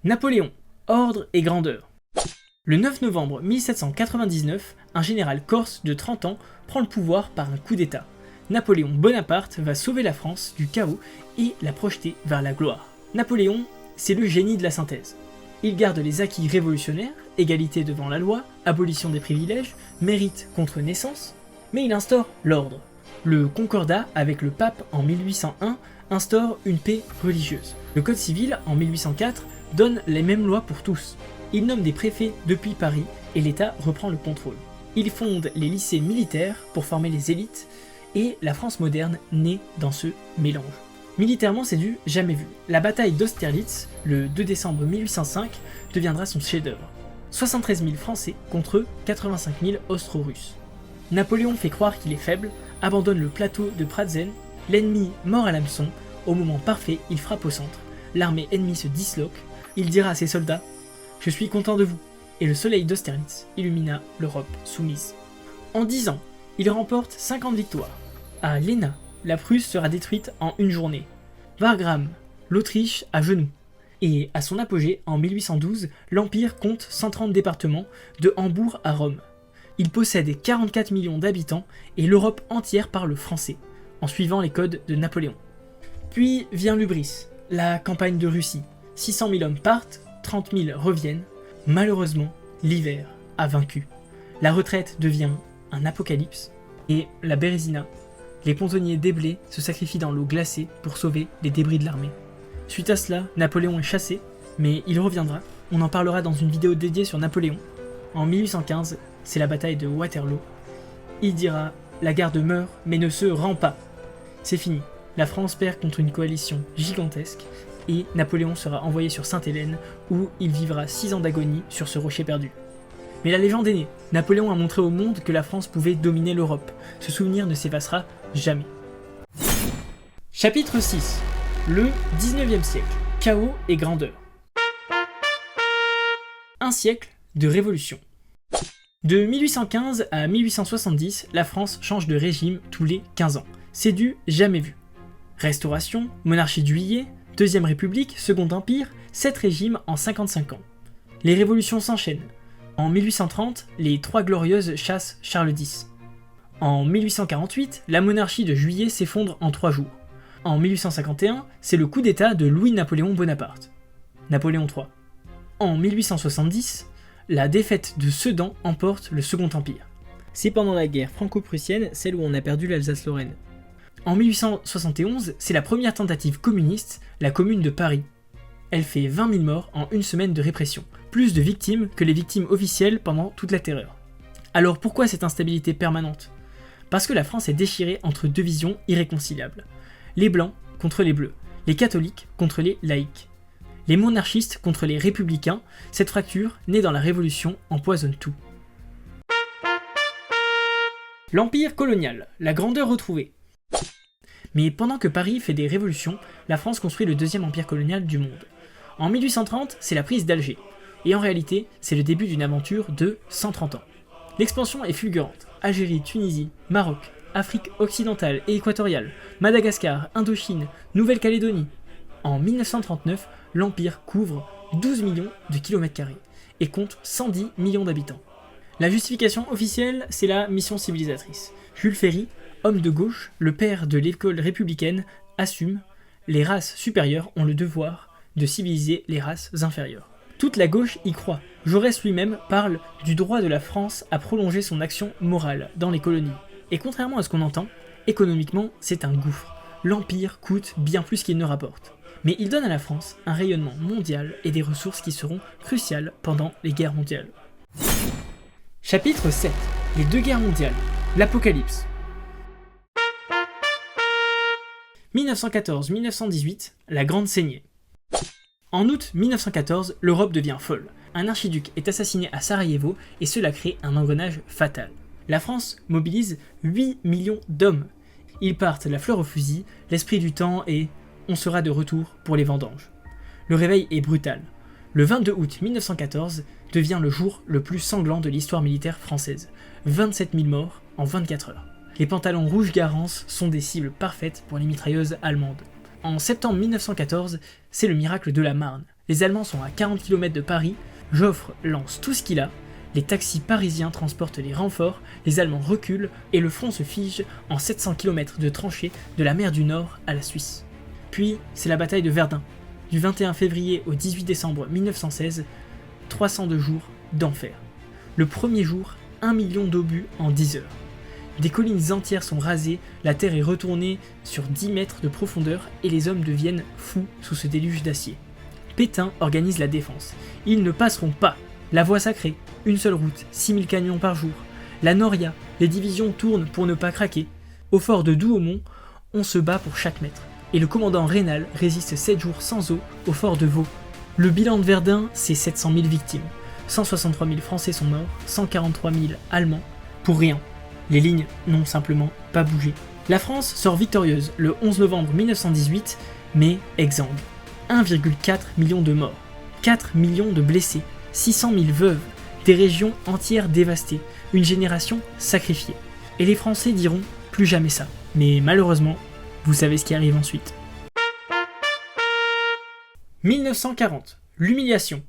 Napoléon, ordre et grandeur. Le 9 novembre 1799, un général corse de 30 ans prend le pouvoir par un coup d'État. Napoléon Bonaparte va sauver la France du chaos et la projeter vers la gloire. Napoléon, c'est le génie de la synthèse. Il garde les acquis révolutionnaires, égalité devant la loi, abolition des privilèges, mérite contre naissance, mais il instaure l'ordre. Le concordat avec le pape en 1801 instaure une paix religieuse. Le code civil en 1804 donne les mêmes lois pour tous. Il nomme des préfets depuis Paris et l'État reprend le contrôle. Il fonde les lycées militaires pour former les élites et la France moderne naît dans ce mélange. Militairement, c'est du jamais vu. La bataille d'Austerlitz, le 2 décembre 1805, deviendra son chef-d'œuvre. 73 000 Français contre 85 000 Austro-Russes. Napoléon fait croire qu'il est faible, abandonne le plateau de Pratzen, l'ennemi mord à l'hameçon, au moment parfait, il frappe au centre. L'armée ennemie se disloque, il dira à ses soldats « Je suis content de vous », et le soleil d'Austerlitz illumina l'Europe soumise. En 10 ans, il remporte 50 victoires. À Léna, la Prusse sera détruite en une journée. Wagram, l'Autriche à genoux. Et à son apogée, en 1812, l'Empire compte 130 départements, de Hambourg à Rome. Il possède 44 millions d'habitants et l'Europe entière parle français, en suivant les codes de Napoléon. Puis vient l'hubris, la campagne de Russie. 600 000 hommes partent, 30 000 reviennent. Malheureusement, l'hiver a vaincu. La retraite devient un apocalypse et la Bérésina, les pontonniers déblés se sacrifient dans l'eau glacée pour sauver les débris de l'armée. Suite à cela, Napoléon est chassé, mais il reviendra. On en parlera dans une vidéo dédiée sur Napoléon. En 1815, c'est la bataille de Waterloo. Il dira « La garde meurt, mais ne se rend pas ». C'est fini. La France perd contre une coalition gigantesque et Napoléon sera envoyé sur Sainte-Hélène où il vivra 6 ans d'agonie sur ce rocher perdu. Mais la légende est née. Napoléon a montré au monde que la France pouvait dominer l'Europe. Ce souvenir ne s'effacera jamais. Chapitre 6. Le 19e siècle. Chaos et grandeur. Un siècle de révolution. De 1815 à 1870, la France change de régime tous les 15 ans. C'est du jamais vu. Restauration, monarchie de Juillet, Deuxième République, Second Empire, 7 régimes en 55 ans. Les révolutions s'enchaînent. En 1830, les Trois Glorieuses chassent Charles X. En 1848, la monarchie de Juillet s'effondre en 3 jours. En 1851, c'est le coup d'État de Louis-Napoléon Bonaparte. Napoléon III. En 1870, la défaite de Sedan emporte le Second Empire. C'est pendant la guerre franco-prussienne, celle où on a perdu l'Alsace-Lorraine. En 1871, c'est la première tentative communiste, la Commune de Paris. Elle fait 20 000 morts en une semaine de répression, plus de victimes que les victimes officielles pendant toute la terreur. Alors pourquoi cette instabilité permanente ? Parce que la France est déchirée entre deux visions irréconciliables. Les blancs contre les bleus, les catholiques contre les laïcs. Les monarchistes contre les républicains, cette fracture, née dans la Révolution, empoisonne tout. L'empire colonial, la grandeur retrouvée. Mais pendant que Paris fait des révolutions, la France construit le deuxième empire colonial du monde. En 1830, c'est la prise d'Alger. Et en réalité, c'est le début d'une aventure de 130 ans. L'expansion est fulgurante. Algérie, Tunisie, Maroc, Afrique occidentale et équatoriale, Madagascar, Indochine, Nouvelle-Calédonie. En 1939, l'empire couvre 12 millions de kilomètres carrés et compte 110 millions d'habitants. La justification officielle, c'est la mission civilisatrice. Jules Ferry, Homme de gauche, le père de l'école républicaine assume « Les races supérieures ont le devoir de civiliser les races inférieures ». Toute la gauche y croit. Jaurès lui-même parle du droit de la France à prolonger son action morale dans les colonies. Et contrairement à ce qu'on entend, économiquement, c'est un gouffre. L'Empire coûte bien plus qu'il ne rapporte. Mais il donne à la France un rayonnement mondial et des ressources qui seront cruciales pendant les guerres mondiales. Chapitre 7. Les deux guerres mondiales. L'Apocalypse. 1914-1918, la Grande Saignée. En août 1914, l'Europe devient folle. Un archiduc est assassiné à Sarajevo et cela crée un engrenage fatal. La France mobilise 8 millions d'hommes. Ils partent la fleur au fusil, l'esprit du temps et on sera de retour pour les vendanges. Le réveil est brutal. Le 22 août 1914 devient le jour le plus sanglant de l'histoire militaire française. 27 000 morts en 24 heures. Les pantalons rouges Garance sont des cibles parfaites pour les mitrailleuses allemandes. En septembre 1914, c'est le miracle de la Marne. Les Allemands sont à 40 km de Paris, Joffre lance tout ce qu'il a, les taxis parisiens transportent les renforts, les Allemands reculent et le front se fige en 700 km de tranchées de la mer du Nord à la Suisse. Puis, c'est la bataille de Verdun. Du 21 février au 18 décembre 1916, 302 jours d'enfer. Le premier jour, 1 million d'obus en 10 heures. Des collines entières sont rasées, la terre est retournée sur 10 mètres de profondeur et les hommes deviennent fous sous ce déluge d'acier. Pétain organise la défense. Ils ne passeront pas. La voie sacrée, une seule route, 6000 camions par jour. La Noria, les divisions tournent pour ne pas craquer. Au fort de Douaumont, on se bat pour chaque mètre. Et le commandant Raynal résiste 7 jours sans eau au fort de Vaux. Le bilan de Verdun, c'est 700 000 victimes. 163 000 Français sont morts, 143 000 Allemands, pour rien. Les lignes n'ont simplement pas bougé. La France sort victorieuse le 11 novembre 1918, mais exsangue. 1,4 million de morts, 4 millions de blessés, 600 000 veuves, des régions entières dévastées, une génération sacrifiée. Et les Français diront plus jamais ça. Mais malheureusement, vous savez ce qui arrive ensuite. 1940, l'humiliation.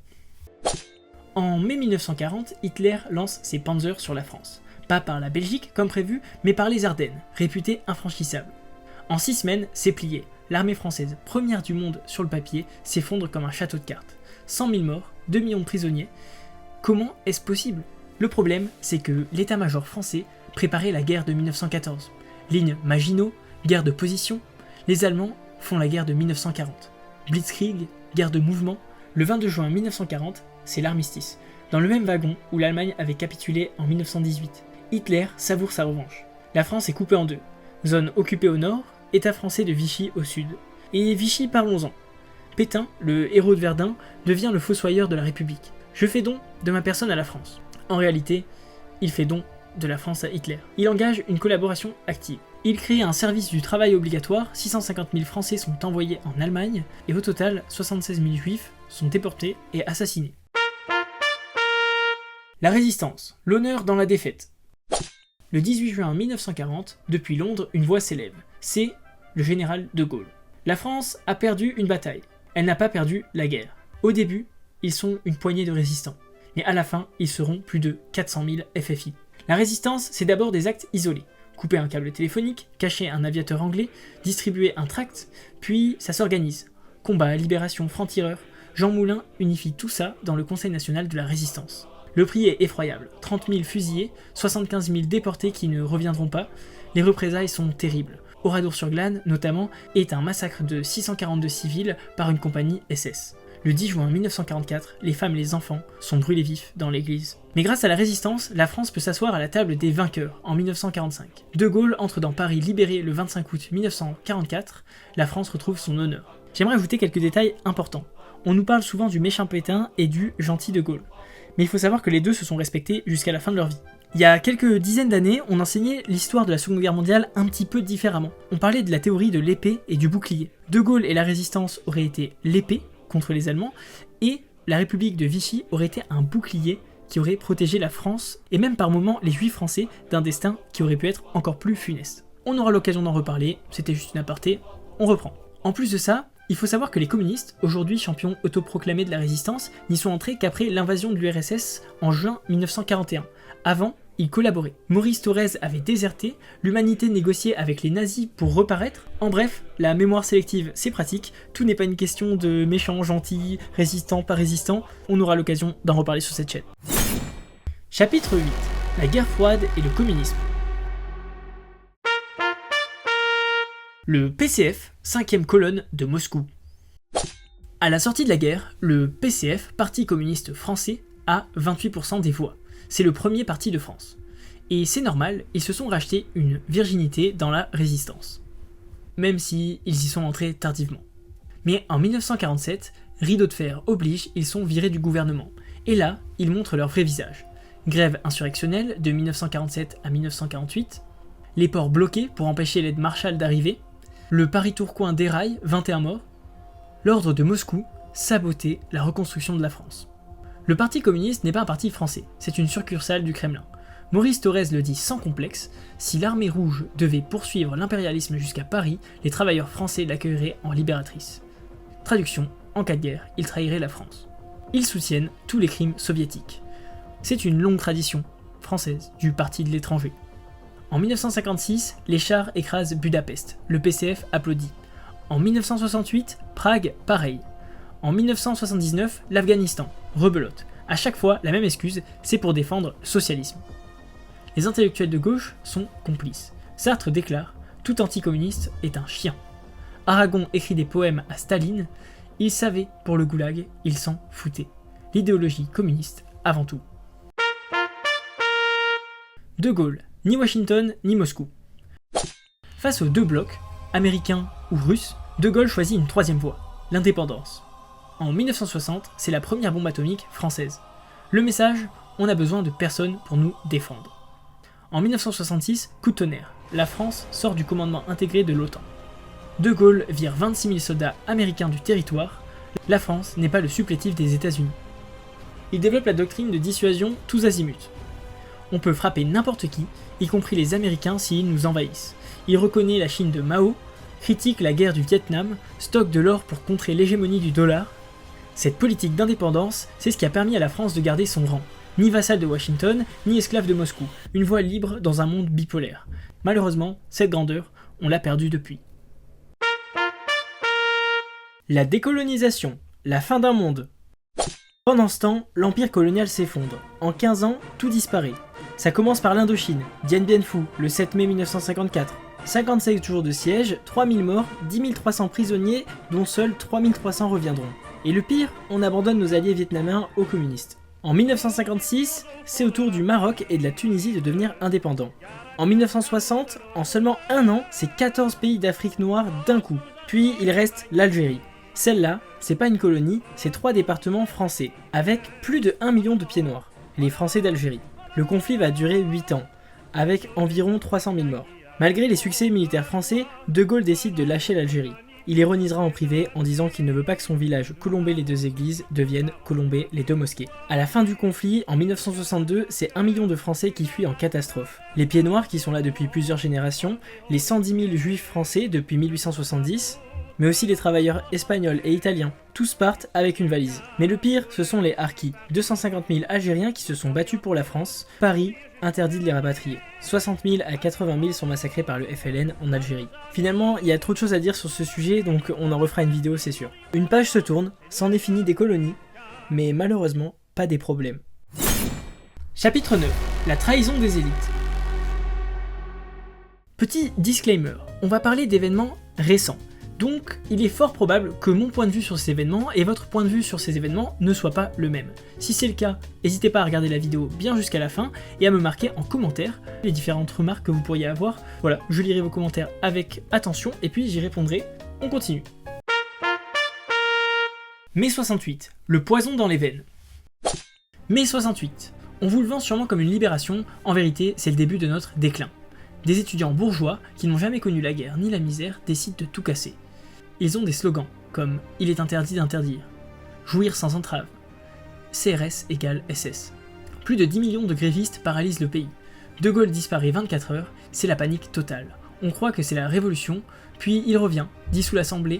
En mai 1940, Hitler lance ses panzers sur la France. Pas par la Belgique comme prévu, mais par les Ardennes, réputées infranchissables. En 6 semaines, c'est plié. L'armée française, première du monde sur le papier, s'effondre comme un château de cartes. 100 000 morts, 2 millions de prisonniers. Comment est-ce possible ? Le problème, c'est que l'état-major français préparait la guerre de 1914. Ligne Maginot, guerre de position. Les Allemands font la guerre de 1940. Blitzkrieg, guerre de mouvement. Le 22 juin 1940, c'est l'armistice. Dans le même wagon où l'Allemagne avait capitulé en 1918. Hitler savoure sa revanche. La France est coupée en deux. Zone occupée au nord, État français de Vichy au sud. Et Vichy, parlons-en. Pétain, le héros de Verdun, devient le fossoyeur de la République. Je fais don de ma personne à la France. En réalité, il fait don de la France à Hitler. Il engage une collaboration active. Il crée un service du travail obligatoire, 650 000 Français sont envoyés en Allemagne, et au total, 76 000 Juifs sont déportés et assassinés. La résistance, l'honneur dans la défaite. Le 18 juin 1940, depuis Londres, une voix s'élève. C'est le général de Gaulle. La France a perdu une bataille. Elle n'a pas perdu la guerre. Au début, ils sont une poignée de résistants. Mais à la fin, ils seront plus de 400 000 FFI. La résistance, c'est d'abord des actes isolés. Couper un câble téléphonique, cacher un aviateur anglais, distribuer un tract, puis ça s'organise. Combat, libération, franc-tireur. Jean Moulin unifie tout ça dans le Conseil national de la résistance. Le prix est effroyable, 30 000 fusillés, 75 000 déportés qui ne reviendront pas, les représailles sont terribles. Oradour-sur-Glane, notamment, est un massacre de 642 civils par une compagnie SS. Le 10 juin 1944, les femmes et les enfants sont brûlés vifs dans l'église. Mais grâce à la résistance, la France peut s'asseoir à la table des vainqueurs en 1945. De Gaulle entre dans Paris libéré le 25 août 1944, la France retrouve son honneur. J'aimerais ajouter quelques détails importants. On nous parle souvent du méchant Pétain et du gentil de Gaulle. Mais il faut savoir que les deux se sont respectés jusqu'à la fin de leur vie. Il y a quelques dizaines d'années, on enseignait l'histoire de la Seconde Guerre mondiale un petit peu différemment. On parlait de la théorie de l'épée et du bouclier. De Gaulle et la résistance auraient été l'épée contre les Allemands, et la République de Vichy aurait été un bouclier qui aurait protégé la France, et même par moments les Juifs français, d'un destin qui aurait pu être encore plus funeste. On aura l'occasion d'en reparler, c'était juste une aparté, on reprend. En plus de ça, il faut savoir que les communistes, aujourd'hui champions autoproclamés de la résistance, n'y sont entrés qu'après l'invasion de l'URSS en juin 1941. Avant, il collaborait. Maurice Thorez avait déserté, l'humanité négociait avec les nazis pour reparaître. En bref, la mémoire sélective c'est pratique, tout n'est pas une question de méchant, gentil, résistant, pas résistant, on aura l'occasion d'en reparler sur cette chaîne. Chapitre 8. La guerre froide et le communisme. Le PCF, 5e colonne de Moscou. À la sortie de la guerre, le PCF, Parti communiste français, a 28% des voix. C'est le premier parti de France. Et c'est normal, ils se sont rachetés une virginité dans la résistance. Même si ils y sont entrés tardivement. Mais en 1947, rideau de fer oblige, ils sont virés du gouvernement. Et là, ils montrent leur vrai visage. Grève insurrectionnelle de 1947 à 1948, les ports bloqués pour empêcher l'aide Marshall d'arriver, le Paris-Tourcoing déraille, 21 morts, l'ordre de Moscou, saboter la reconstruction de la France. Le Parti communiste n'est pas un parti français, c'est une succursale du Kremlin. Maurice Thorez le dit sans complexe, si l'armée rouge devait poursuivre l'impérialisme jusqu'à Paris, les travailleurs français l'accueilleraient en libératrice. Traduction, en cas de guerre, ils trahiraient la France. Ils soutiennent tous les crimes soviétiques. C'est une longue tradition française du Parti de l'étranger. En 1956, les chars écrasent Budapest, le PCF applaudit. En 1968, Prague, pareil. En 1979, l'Afghanistan, rebelote. À chaque fois, la même excuse, c'est pour défendre le socialisme. Les intellectuels de gauche sont complices. Sartre déclare « Tout anticommuniste est un chien ». Aragon écrit des poèmes à Staline. Il savait pour le goulag, il s'en foutait. L'idéologie communiste avant tout. De Gaulle, ni Washington ni Moscou. Face aux deux blocs, américains ou russes, De Gaulle choisit une troisième voie, l'indépendance. En 1960, c'est la première bombe atomique française. Le message, on a besoin de personne pour nous défendre. En 1966, coup de tonnerre, la France sort du commandement intégré de l'OTAN. De Gaulle vire 26 000 soldats américains du territoire, la France n'est pas le supplétif des États-Unis. Il développe la doctrine de dissuasion tous azimuts. On peut frapper n'importe qui, y compris les Américains s'ils nous envahissent. Il reconnaît la Chine de Mao, critique la guerre du Vietnam, stocke de l'or pour contrer l'hégémonie du dollar. Cette politique d'indépendance, c'est ce qui a permis à la France de garder son rang. Ni vassal de Washington, ni esclave de Moscou. Une voie libre dans un monde bipolaire. Malheureusement, cette grandeur, on l'a perdue depuis. La décolonisation, la fin d'un monde. Pendant ce temps, l'empire colonial s'effondre. En 15 ans, tout disparaît. Ça commence par l'Indochine, Dien Bien Phu, le 7 mai 1954. 57 jours de siège, 3000 morts, 10 300 prisonniers, dont seuls 3300 reviendront. Et le pire, on abandonne nos alliés vietnamiens aux communistes. En 1956, c'est au tour du Maroc et de la Tunisie de devenir indépendants. En 1960, en seulement un an, c'est 14 pays d'Afrique noire d'un coup. Puis il reste l'Algérie. Celle-là, c'est pas une colonie, c'est 3 départements français, avec plus de 1 million de pieds noirs, les Français d'Algérie. Le conflit va durer 8 ans, avec environ 300 000 morts. Malgré les succès militaires français, De Gaulle décide de lâcher l'Algérie. Il ironisera en privé en disant qu'il ne veut pas que son village Colombey les deux églises devienne Colombey les deux mosquées. À la fin du conflit, en 1962, c'est 1 million de Français qui fuient en catastrophe. Les pieds noirs qui sont là depuis plusieurs générations, les 110 000 juifs français depuis 1870, mais aussi les travailleurs espagnols et italiens. Tous partent avec une valise. Mais le pire, ce sont les harkis, 250 000 Algériens qui se sont battus pour la France. Paris interdit de les rapatrier. 60 000 à 80 000 sont massacrés par le FLN en Algérie. Finalement, il y a trop de choses à dire sur ce sujet, donc on en refera une vidéo, c'est sûr. Une page se tourne, c'en est fini des colonies, mais malheureusement, pas des problèmes. Chapitre 9. La trahison des élites. Petit disclaimer, on va parler d'événements récents. Donc, il est fort probable que mon point de vue sur ces événements et votre point de vue sur ces événements ne soient pas le même. Si c'est le cas, n'hésitez pas à regarder la vidéo bien jusqu'à la fin et à me marquer en commentaire les différentes remarques que vous pourriez avoir. Voilà, je lirai vos commentaires avec attention et puis j'y répondrai. On continue. Mai 68, le poison dans les veines. Mai 68, on vous le vend sûrement comme une libération, en vérité c'est le début de notre déclin. Des étudiants bourgeois qui n'ont jamais connu la guerre ni la misère décident de tout casser. Ils ont des slogans comme « Il est interdit d'interdire »,« Jouir sans entrave »,« CRS égale SS ». Plus de 10 millions de grévistes paralysent le pays. De Gaulle disparaît 24 heures, c'est la panique totale. On croit que c'est la révolution, puis il revient, dissout l'Assemblée,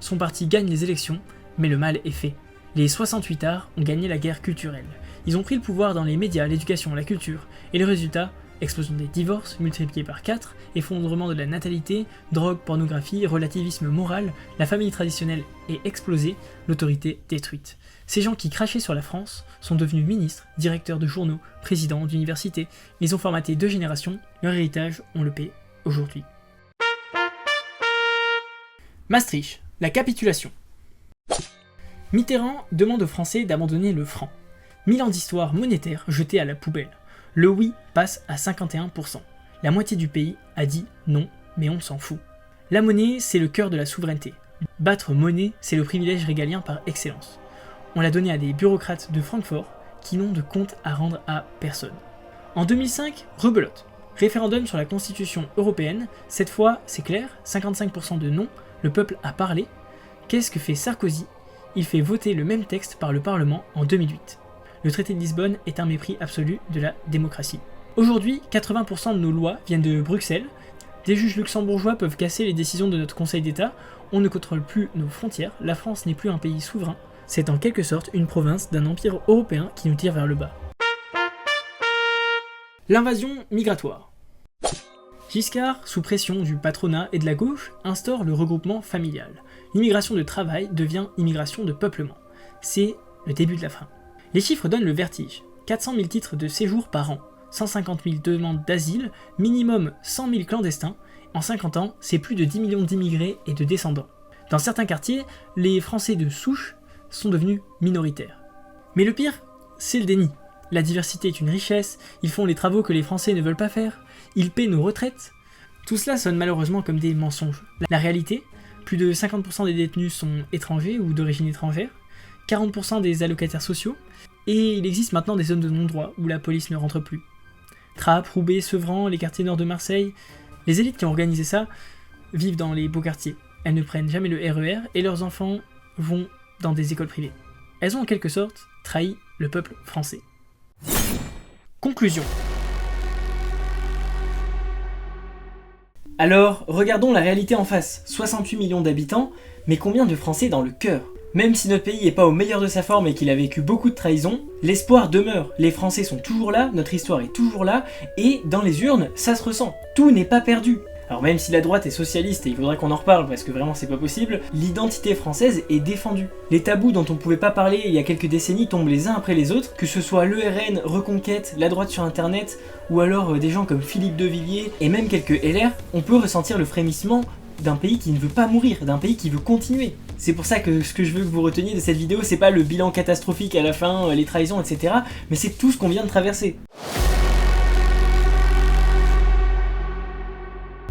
son parti gagne les élections, mais le mal est fait. Les 68ards ont gagné la guerre culturelle. Ils ont pris le pouvoir dans les médias, l'éducation, la culture, et le résultat, explosion des divorces multipliés par 4, effondrement de la natalité, drogue, pornographie, relativisme moral, la famille traditionnelle est explosée, l'autorité détruite. Ces gens qui crachaient sur la France sont devenus ministres, directeurs de journaux, présidents d'universités, ils ont formaté 2 générations, leur héritage, on le paie aujourd'hui. Maastricht, la capitulation. Mitterrand demande aux Français d'abandonner le franc. 1000 ans d'histoire monétaire jetée à la poubelle. Le oui passe à 51%. La moitié du pays a dit non, mais on s'en fout. La monnaie, c'est le cœur de la souveraineté. Battre monnaie, c'est le privilège régalien par excellence. On l'a donné à des bureaucrates de Francfort qui n'ont de compte à rendre à personne. En 2005, rebelote. Référendum sur la Constitution européenne, cette fois c'est clair, 55% de non, le peuple a parlé. Qu'est-ce que fait Sarkozy ? Il fait voter le même texte par le Parlement en 2008. Le traité de Lisbonne est un mépris absolu de la démocratie. Aujourd'hui, 80% de nos lois viennent de Bruxelles. Des juges luxembourgeois peuvent casser les décisions de notre Conseil d'État. On ne contrôle plus nos frontières. La France n'est plus un pays souverain. C'est en quelque sorte une province d'un empire européen qui nous tire vers le bas. L'invasion migratoire. Giscard, sous pression du patronat et de la gauche, instaure le regroupement familial. L'immigration de travail devient immigration de peuplement. C'est le début de la fin. Les chiffres donnent le vertige. 400 000 titres de séjour par an, 150 000 demandes d'asile, minimum 100 000 clandestins. En 50 ans, c'est plus de 10 millions d'immigrés et de descendants. Dans certains quartiers, les Français de souche sont devenus minoritaires. Mais le pire, c'est le déni. La diversité est une richesse, ils font les travaux que les Français ne veulent pas faire, ils paient nos retraites. Tout cela sonne malheureusement comme des mensonges. La réalité, plus de 50% des détenus sont étrangers ou d'origine étrangère, 40% des allocataires sociaux, et il existe maintenant des zones de non-droit où la police ne rentre plus. Trappes, Roubaix, Sevran, les quartiers nord de Marseille, les élites qui ont organisé ça vivent dans les beaux quartiers. Elles ne prennent jamais le RER et leurs enfants vont dans des écoles privées. Elles ont en quelque sorte trahi le peuple français. Conclusion. Alors, regardons la réalité en face. 68 millions d'habitants, mais combien de Français dans le cœur ? Même si notre pays n'est pas au meilleur de sa forme et qu'il a vécu beaucoup de trahisons, l'espoir demeure. Les Français sont toujours là, notre histoire est toujours là, et dans les urnes, ça se ressent. Tout n'est pas perdu. Alors même si la droite est socialiste, et il faudrait qu'on en reparle parce que vraiment c'est pas possible, l'identité française est défendue. Les tabous dont on pouvait pas parler il y a quelques décennies tombent les uns après les autres, que ce soit l'ERN, Reconquête, la droite sur internet, ou alors des gens comme Philippe de Villiers, et même quelques LR, on peut ressentir le frémissement d'un pays qui ne veut pas mourir, d'un pays qui veut continuer. C'est pour ça que ce que je veux que vous reteniez de cette vidéo, c'est pas le bilan catastrophique à la fin, les trahisons, etc. Mais c'est tout ce qu'on vient de traverser.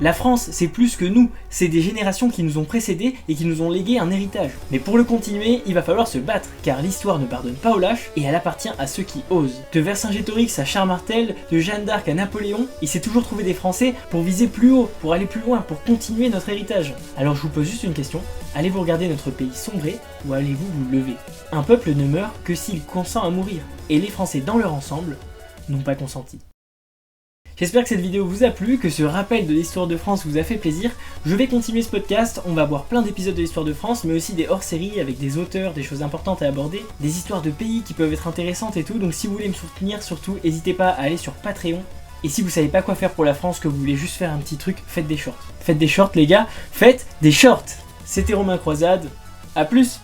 La France, c'est plus que nous, c'est des générations qui nous ont précédés et qui nous ont légué un héritage. Mais pour le continuer, il va falloir se battre, car l'histoire ne pardonne pas aux lâches et elle appartient à ceux qui osent. De Vercingétorix à Charles Martel, de Jeanne d'Arc à Napoléon, il s'est toujours trouvé des Français pour viser plus haut, pour aller plus loin, pour continuer notre héritage. Alors je vous pose juste une question, allez-vous regarder notre pays sombrer ou allez-vous vous lever ? Un peuple ne meurt que s'il consent à mourir, et les Français dans leur ensemble n'ont pas consenti. J'espère que cette vidéo vous a plu, que ce rappel de l'histoire de France vous a fait plaisir. Je vais continuer ce podcast, on va voir plein d'épisodes de l'histoire de France, mais aussi des hors-séries avec des auteurs, des choses importantes à aborder, des histoires de pays qui peuvent être intéressantes et tout, donc si vous voulez me soutenir surtout, n'hésitez pas à aller sur Patreon. Et si vous savez pas quoi faire pour la France, que vous voulez juste faire un petit truc, faites des shorts. Faites des shorts les gars, faites des shorts. C'était Romain Croisade, à plus.